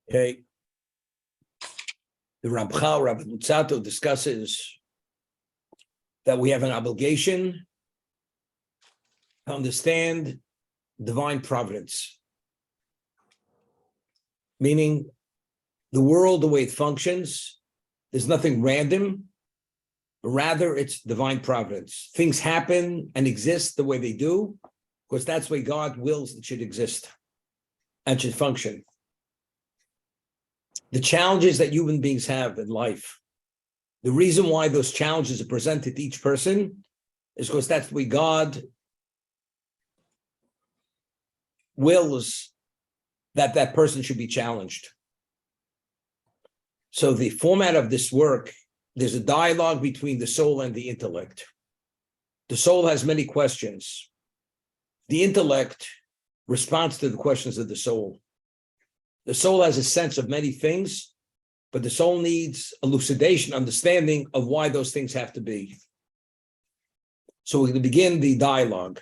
Okay. The Ramchal, Rabbi Lutzato, discusses that we have an obligation to understand divine providence, meaning the world, the way it functions, there's nothing random, but rather it's divine providence. Things happen and exist the way they do, because that's the way God wills it should exist and should function. The challenges that human beings have in life, the reason why those challenges are presented to each person is because that's the way God wills that that person should be challenged. So the format of this work, there's a dialogue between the soul and the intellect. The soul has many questions. The intellect responds to the questions of the soul. The soul has a sense of many things, but the soul needs elucidation, understanding of why those things have to be. So we're going to begin the dialogue.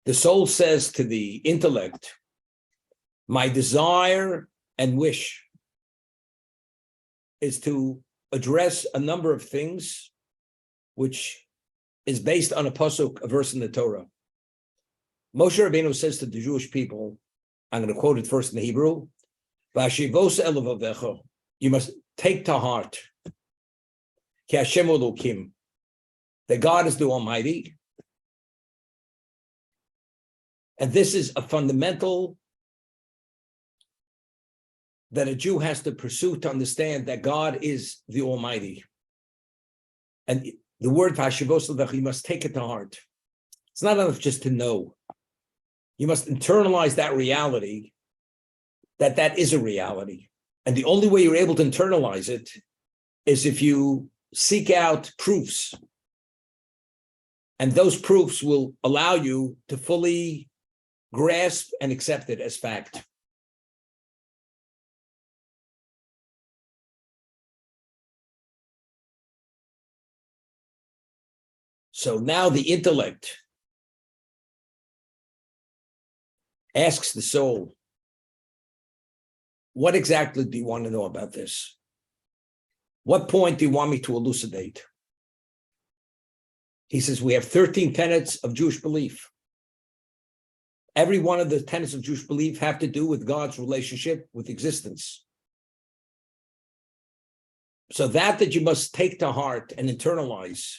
The soul says to the intellect, my desire and wish is to address a number of things which is based on a pasuk, a verse in the Torah. Moshe Rabbeinu says to the Jewish people, I'm going to quote it first in the Hebrew, you must take to heart that God is the Almighty. And this is a fundamental that a Jew has to pursue to understand that God is the Almighty. And the word you must take it to heart. It's not enough just to know. You must internalize that reality, that that is a reality. And the only way you're able to internalize it is if you seek out proofs. And those proofs will allow you to fully grasp and accept it as fact. So now the intellect asks the soul, what exactly do you want to know about this? What point do you want me to elucidate? He says, we have 13 tenets of Jewish belief. Every one of the tenets of Jewish belief have to do with God's relationship with existence. So that you must take to heart and internalize,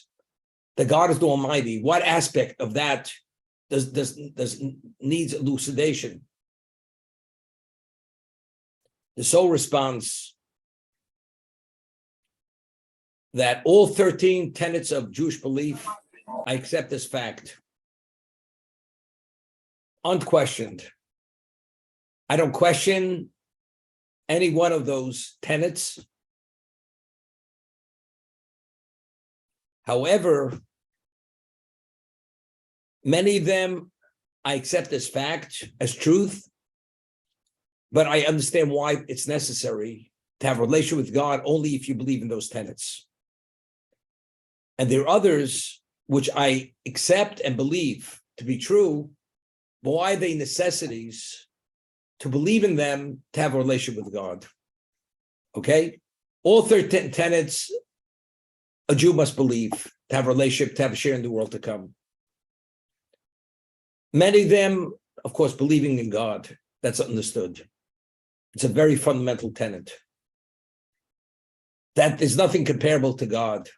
that God is the Almighty. What aspect of that does needs elucidation? The soul responds that all 13 tenets of Jewish belief I accept as fact, unquestioned. I don't question any one of those tenets. However, many of them I accept as fact, as truth, but I understand why it's necessary to have a relation with God only if you believe in those tenets. And there are others which I accept and believe to be true, but why are they necessities to believe in them to have a relationship with God? Okay? All 13 tenets a Jew must believe to have a relationship, to have a share in the world to come. Many of them, of course, believing in God. That's understood. It's a very fundamental tenet. That there's nothing comparable to God.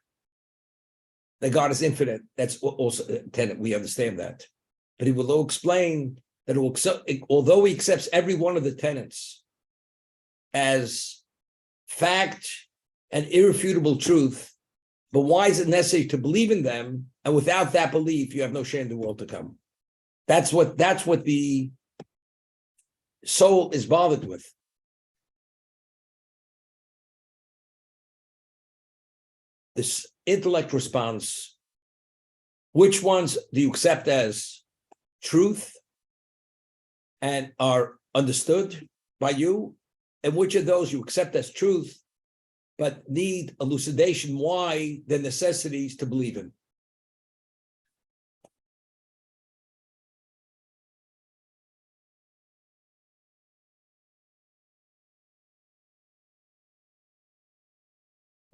That God is infinite. That's also a tenet. We understand that. But he will explain that although he accepts every one of the tenets as fact and irrefutable truth, but why is it necessary to believe in them? And without that belief, you have no share in the world to come. That's what the soul is bothered with. This intellect responds, which ones do you accept as truth and are understood by you? And which of those you accept as truth, but need elucidation why the necessities to believe in?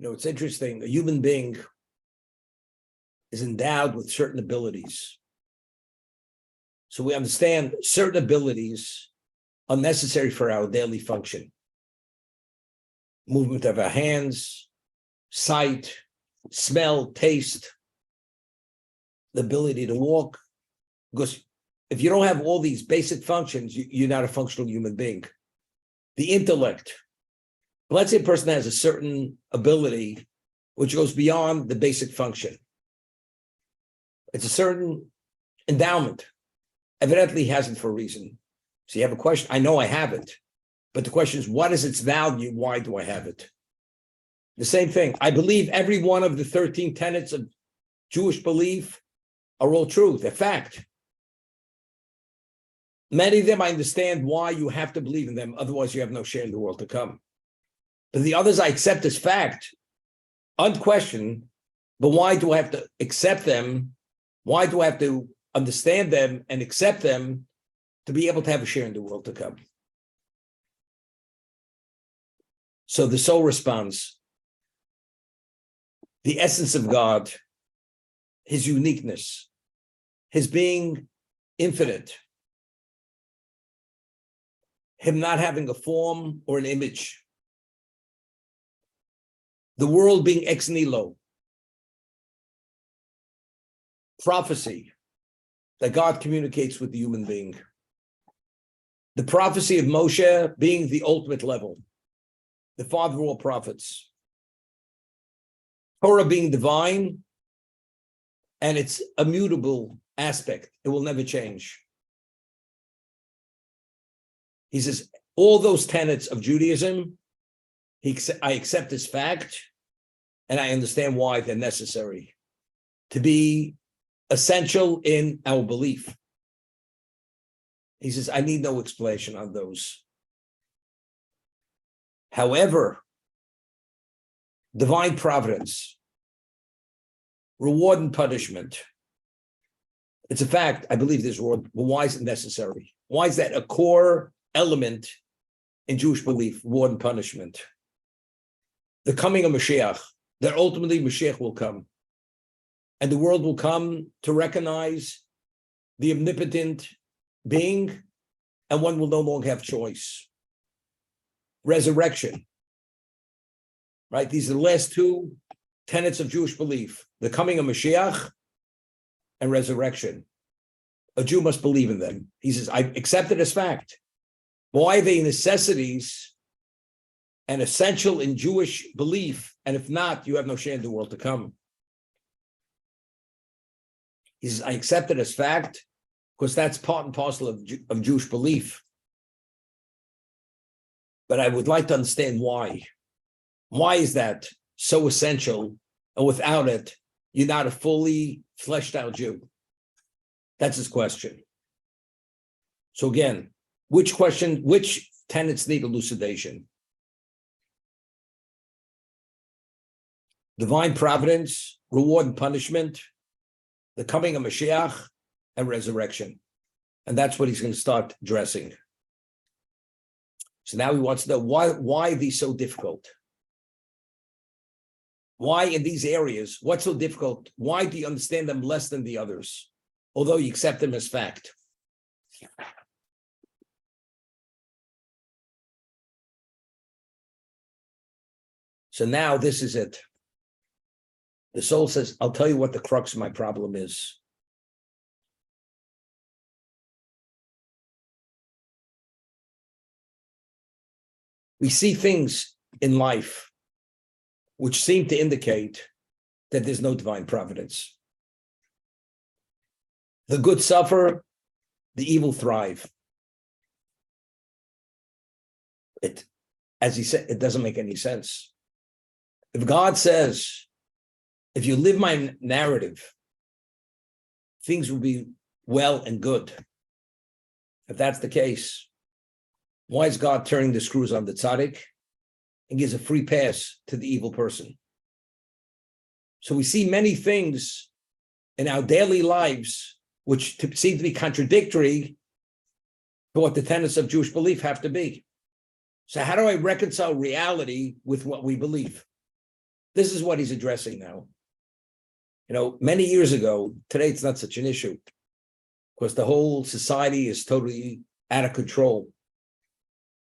It's interesting. A human being is endowed with certain abilities. So we understand certain abilities are necessary for our daily function. Movement of our hands, sight, smell, taste, the ability to walk. Because if you don't have all these basic functions, you're not a functional human being. The intellect. Let's say a person has a certain ability which goes beyond the basic function. It's a certain endowment. Evidently he has it for a reason. So you have a question. I know I have it. But the question is, what is its value? Why do I have it? The same thing. I believe every one of the 13 tenets of Jewish belief are all true. They're fact. Many of them, I understand why you have to believe in them. Otherwise, you have no share in the world to come. But the others I accept as fact, unquestioned. But why do I have to accept them? Why do I have to understand them and accept them to be able to have a share in the world to come? So the soul responds. The essence of God, his uniqueness, his being infinite, him not having a form or an image, the world being ex nihilo, prophecy that God communicates with the human being, the prophecy of Moshe being the ultimate level, the father of all prophets, Torah being divine, and its immutable aspect. It will never change. He says, all those tenets of Judaism, I accept as fact, and I understand why they're necessary to be essential in our belief. He says, I need no explanation on those. However, divine providence, reward and punishment, it's a fact. I believe there's reward, but why is it necessary? Why is that a core element in Jewish belief, reward and punishment? The coming of Mashiach, that ultimately Mashiach will come. And the world will come to recognize the omnipotent being, and one will no longer have choice. Resurrection, right? These are the last two tenets of Jewish belief, the coming of Mashiach and resurrection. A Jew must believe in them. He says, I accept it as fact. Why are they necessities and essential in Jewish belief? And if not, you have no share in the world to come. He says, I accept it as fact because that's part and parcel of Jewish belief. But I would like to understand why. Why is that so essential? And without it, you're not a fully fleshed out Jew. That's his question. So again, which tenets need elucidation? Divine providence, reward and punishment, the coming of Mashiach, and resurrection. And that's what he's going to start addressing. So now he wants to know why are these so difficult? Why in these areas, what's so difficult? Why do you understand them less than the others, although you accept them as fact? So now this is it. The soul says, I'll tell you what the crux of my problem is. We see things in life which seem to indicate that there's no divine providence. The good suffer, the evil thrive. As he said, it doesn't make any sense. If God says, if you live my narrative, things will be well and good. If that's the case, why is God turning the screws on the tzaddik and gives a free pass to the evil person? So we see many things in our daily lives which seem to be contradictory to what the tenets of Jewish belief have to be. So how do I reconcile reality with what we believe? This is what he's addressing now. Many years ago, today it's not such an issue because the whole society is totally out of control.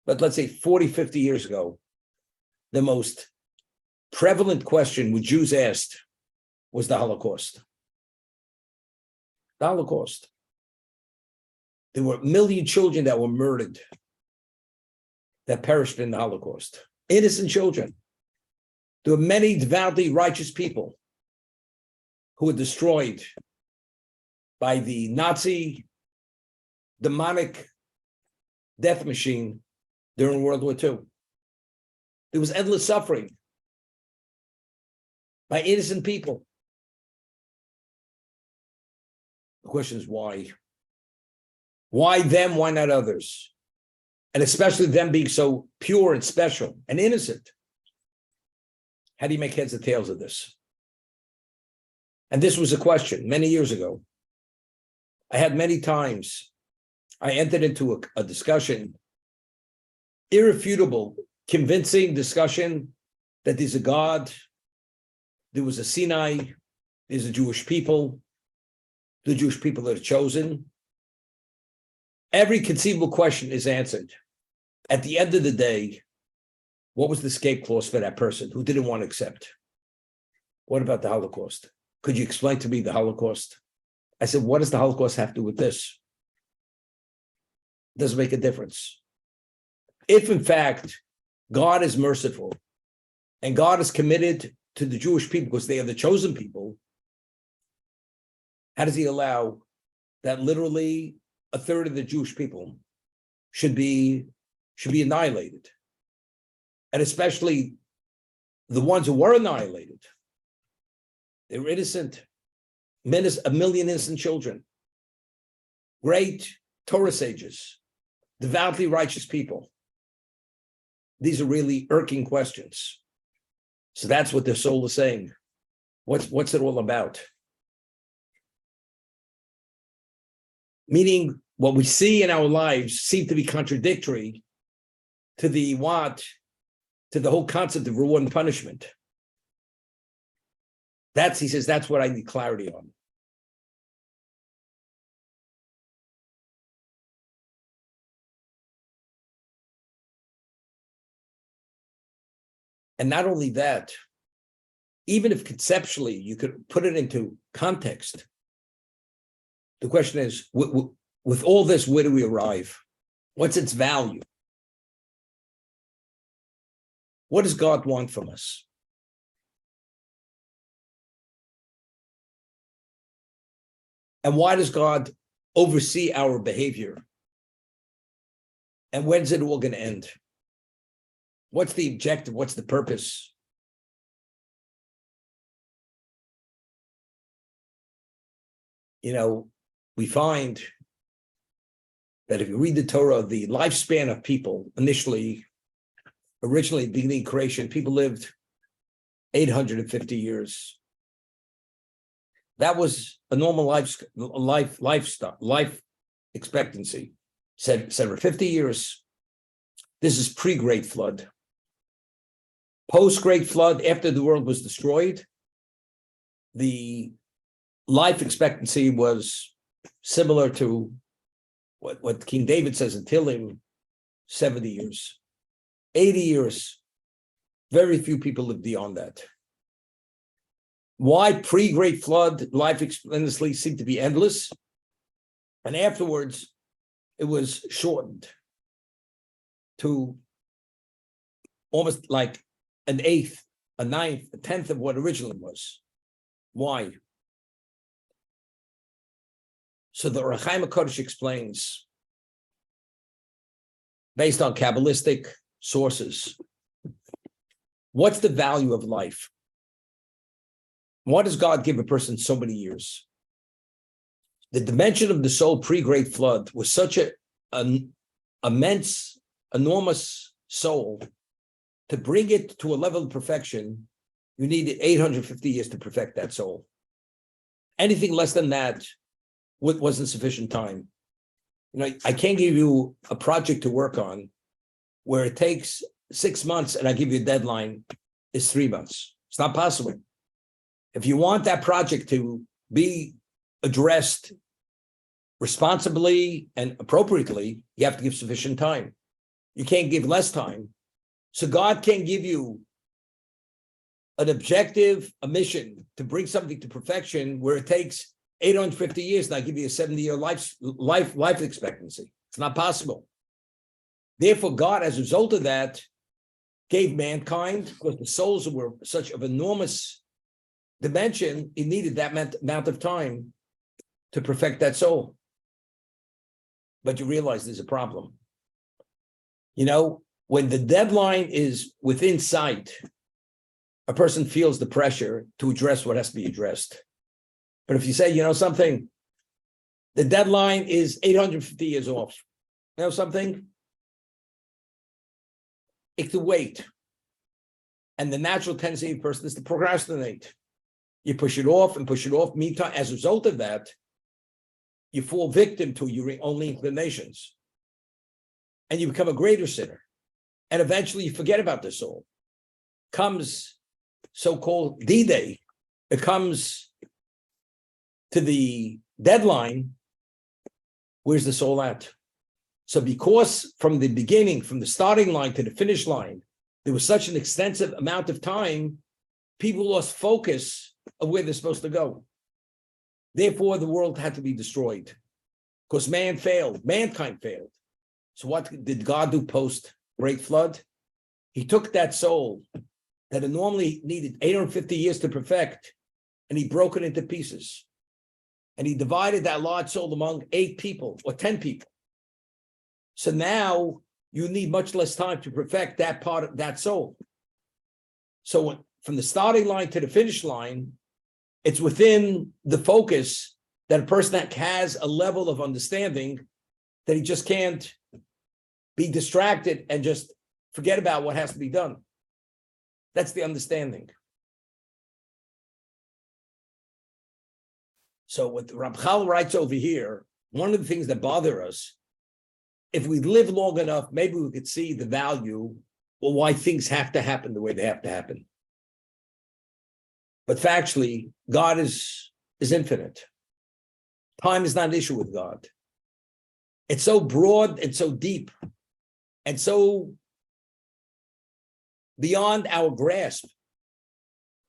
But let's say 40, 50 years ago, the most prevalent question which Jews asked was the Holocaust. The Holocaust. There were 1 million children that were murdered, that perished in the Holocaust. Innocent children. There were many devoutly righteous people who were destroyed by the Nazi demonic death machine during World War II. There was endless suffering by innocent people. The question is why? Why them? Why not others? And especially them being so pure and special and innocent. How do you make heads or tails of this? And this was a question many years ago. I had many times, I entered into a discussion, irrefutable, convincing discussion that there's a God, there was a Sinai, there's a Jewish people, the Jewish people that are chosen. Every conceivable question is answered. At the end of the day, what was the escape clause for that person who didn't want to accept? What about the Holocaust? Could you explain to me the Holocaust? I said, what does the Holocaust have to do with this? It doesn't make a difference. If, in fact, God is merciful and God is committed to the Jewish people because they are the chosen people, how does he allow that literally a third of the Jewish people should be annihilated? And especially the ones who were annihilated. They were innocent, 1 million innocent children, great Torah sages, devoutly righteous people. These are really irking questions. So that's what their soul is saying. What's it all about? Meaning what we see in our lives seem to be contradictory to the whole concept of reward and punishment. He says, that's what I need clarity on. And not only that, even if conceptually you could put it into context, the question is, with all this, where do we arrive? What's its value? What does God want from us? And why does God oversee our behavior? And when's it all going to end? What's the objective? What's the purpose? We find that if you read the Torah, the lifespan of people originally beginning creation, people lived 850 years. That was a normal life expectancy. Said for 50 years. This is pre-Great Flood. Post-Great Flood, after the world was destroyed, the life expectancy was similar to what King David says in Tehillim, 70 years. 80 years. Very few people live beyond that. Why pre-Great Flood life expectancy seemed to be endless, and afterwards it was shortened to almost like an eighth, a ninth, a tenth of what originally was. Why? So the Ohr HaChaim HaKadosh explains, based on Kabbalistic sources, what's the value of life? Why does God give a person so many years? The dimension of the soul pre-Great Flood was such an immense, enormous soul. To bring it to a level of perfection, you needed 850 years to perfect that soul. Anything less than that wasn't sufficient time. I can't give you a project to work on where it takes 6 months and I give you a deadline is 3 months. It's not possible. If you want that project to be addressed responsibly and appropriately, you have to give sufficient time. You can't give less time. So God can't give you an objective, a mission to bring something to perfection where it takes 850 years, and I give you a 70-year life expectancy. It's not possible. Therefore, God, as a result of that, gave mankind, because the souls were such of enormous dimension, it needed that amount of time to perfect that soul. But you realize there's a problem. You know, when the deadline is within sight, a person feels the pressure to address what has to be addressed. But if you say, you know something, the deadline is 850 years off. You know something? It could wait. And the natural tendency of a person is to procrastinate. You push it off and push it off. Meantime, as a result of that, you fall victim to your own inclinations. And you become a greater sinner. And eventually you forget about the soul. Comes so-called D-Day. It comes to the deadline. Where's the soul at? So because from the beginning, from the starting line to the finish line, there was such an extensive amount of time, people lost focus of where they're supposed to go. Therefore, the world had to be destroyed because man failed, mankind failed. So what did God do post-great flood? He took that soul that had normally needed 850 years to perfect, and he broke it into pieces. And he divided that large soul among 8 people or 10 people. So now you need much less time to perfect that part of that soul. So from the starting line to the finish line, it's within the focus that a person that has a level of understanding that he just can't be distracted and just forget about what has to be done. That's the understanding. So what Ramchal writes over here, one of the things that bother us, if we live long enough, maybe we could see the value or why things have to happen the way they have to happen. But factually, God is infinite. Time is not an issue with God. It's so broad and so deep and so beyond our grasp.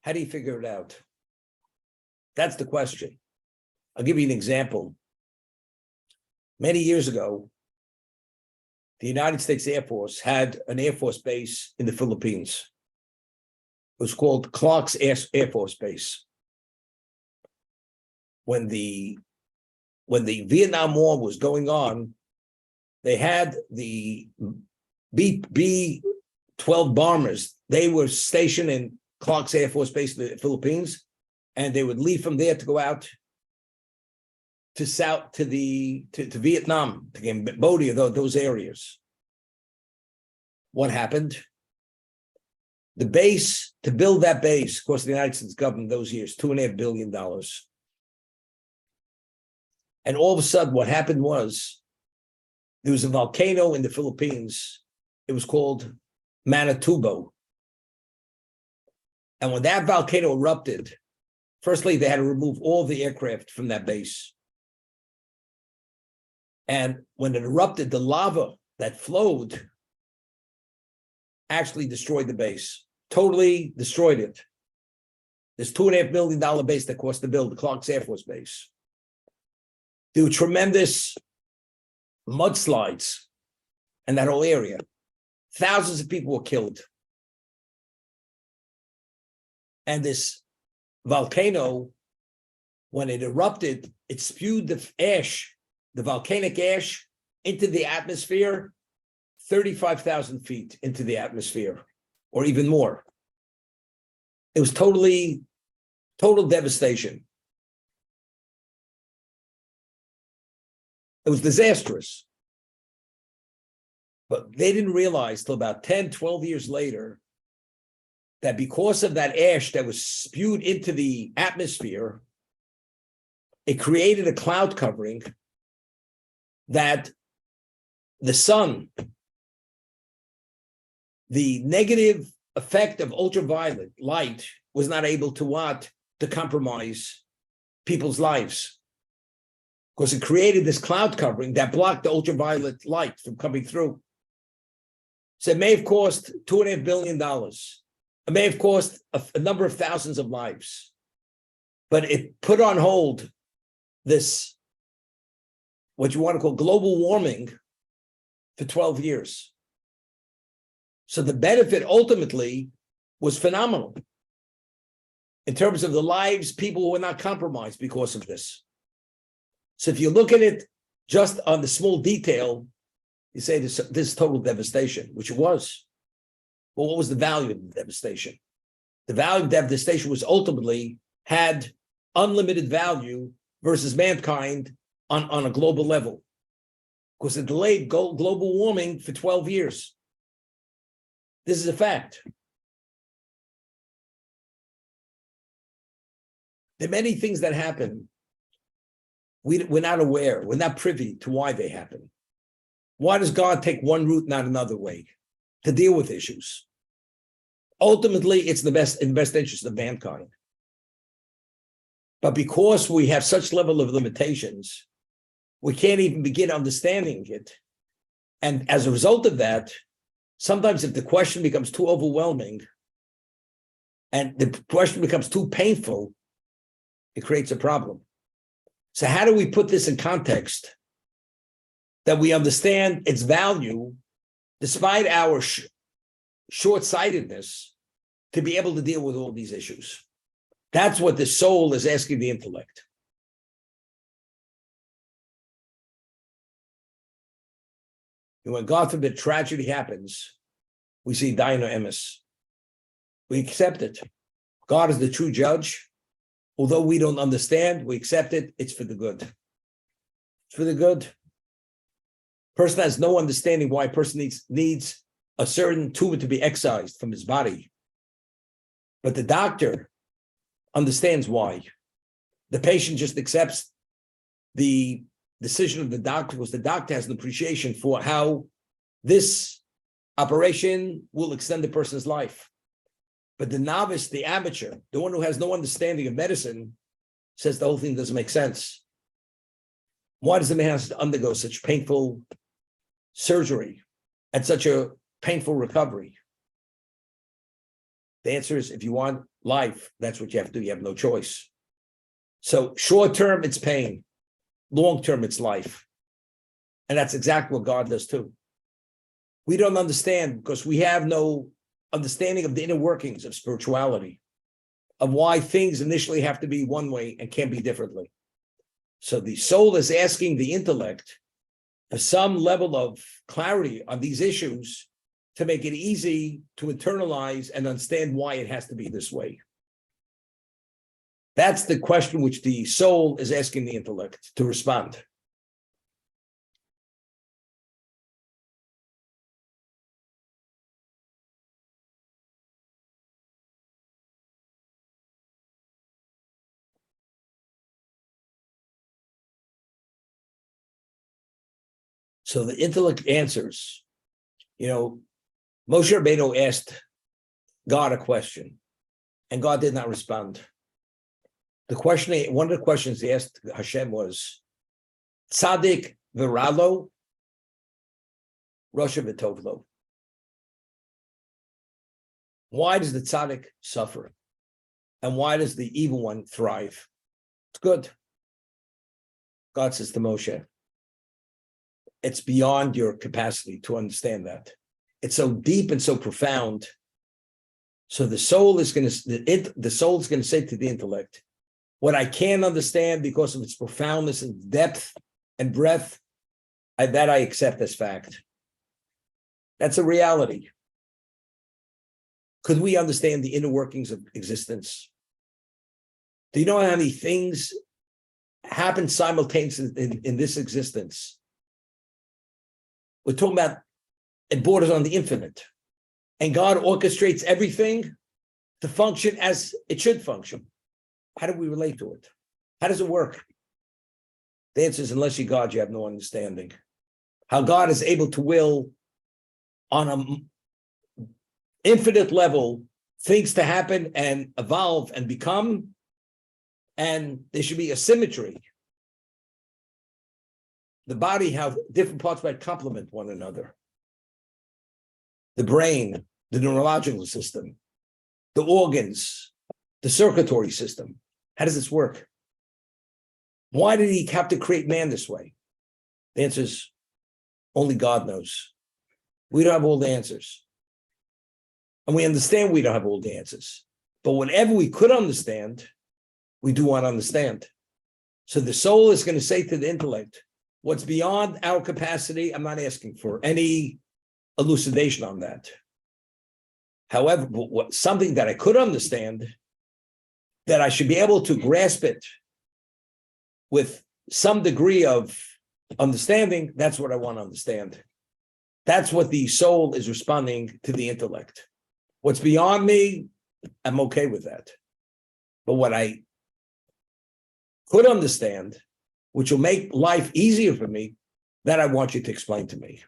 How do you figure it out? That's the question. I'll give you an example. Many years ago, the United States Air Force had an Air Force base in the Philippines. It was called Clark's Air Force Base. When the Vietnam War was going on, they had the B-12 bombers. They were stationed in Clark's Air Force Base in the Philippines, and they would leave from there to go out to Vietnam, to Cambodia, those areas. What happened? The base, to build that base, of course, the United States government those years, $2.5 billion. And all of a sudden, what happened was, there was a volcano in the Philippines. It was called Manatubo. And when that volcano erupted, firstly, they had to remove all the aircraft from that base. And when it erupted, the lava that flowed actually destroyed the base, totally destroyed it. This $2.5 million base that cost to build, the Clark's Air Force Base. There were tremendous mudslides in that whole area. Thousands of people were killed. And this volcano, when it erupted, it spewed the ash, the volcanic ash, into the atmosphere, 35,000 feet into the atmosphere, or even more. It was total devastation. It was disastrous. But they didn't realize till about 10, 12 years later that because of that ash that was spewed into the atmosphere, it created a cloud covering that the sun, the negative effect of ultraviolet light was not able to what? To compromise people's lives. Because it created this cloud covering that blocked the ultraviolet light from coming through. So it may have cost $2.5 billion. It may have cost a number of thousands of lives. But it put on hold this, what you want to call global warming, for 12 years. So the benefit ultimately was phenomenal in terms of the lives, people who were not compromised because of this. So if you look at it just on the small detail, you say this total devastation, which it was. Well, what was the value of the devastation? The value of devastation was ultimately had unlimited value versus mankind on a global level, because it delayed global warming for 12 years. This is a fact. There are many things that happen. We're not aware. We're not privy to why they happen. Why does God take one route, not another way, to deal with issues? Ultimately, it's in the best interest of mankind. But because we have such level of limitations, we can't even begin understanding it. And as a result of that, sometimes if the question becomes too overwhelming and the question becomes too painful, it creates a problem. So how do we put this in context that we understand its value, despite our short-sightedness, to be able to deal with all these issues? That's what the soul is asking the intellect. And when, God forbid, tragedy happens, we see Dino Emes. We accept it. God is the true judge. Although we don't understand, we accept it. It's for the good. It's for the good. Person has no understanding why a person needs a certain tumor to be excised from his body. But the doctor understands why. The patient just accepts the decision of the doctor because the doctor has an appreciation for how this operation will extend the person's life. But the novice, the amateur, the one who has no understanding of medicine, says the whole thing doesn't make sense. Why does the man have to undergo such painful surgery and such a painful recovery? The answer is, if you want life, that's what you have to do. You have no choice. So short term, it's pain. Long term, it's life. And that's exactly what God does too. We don't understand because we have no understanding of the inner workings of spirituality, of why things initially have to be one way and can't be differently. So the soul is asking the intellect for some level of clarity on these issues to make it easy to internalize and understand why it has to be this way. That's the question which the soul is asking the intellect to respond. So the intellect answers. Moshe Rabbeinu asked God a question, and God did not respond. One of the questions he asked Hashem was, Tzadik v'ralo, Rasha v'tovlo. Why does the tzaddik suffer? And why does the evil one thrive? It's good. God says to Moshe, it's beyond your capacity to understand that. It's so deep and so profound. So the soul is going to say to the intellect, what I can't understand because of its profoundness and depth and breadth, that I accept as fact. That's a reality. Could we understand the inner workings of existence? Do you know how many things happen simultaneously in this existence? We're talking about it borders on the infinite. And God orchestrates everything to function as it should function. How do we relate to it? How does it work? The answer is, unless you're God, you have no understanding. How God is able to will on an infinite level things to happen and evolve and become, and there should be a symmetry. The body, how different parts might complement one another. The brain, the neurological system, the organs, the circulatory system. How does this work? Why did he have to create man this way? The answer is only God knows. We don't have all the answers. And we understand we don't have all the answers. But whatever we could understand, we do want to understand. So the soul is going to say to the intellect, what's beyond our capacity, I'm not asking for any elucidation on that. However, something that I could understand, that I should be able to grasp it with some degree of understanding, that's what I want to understand. That's what the soul is responding to the intellect. What's beyond me, I'm okay with that. But what I could understand, which will make life easier for me, that I want you to explain to me.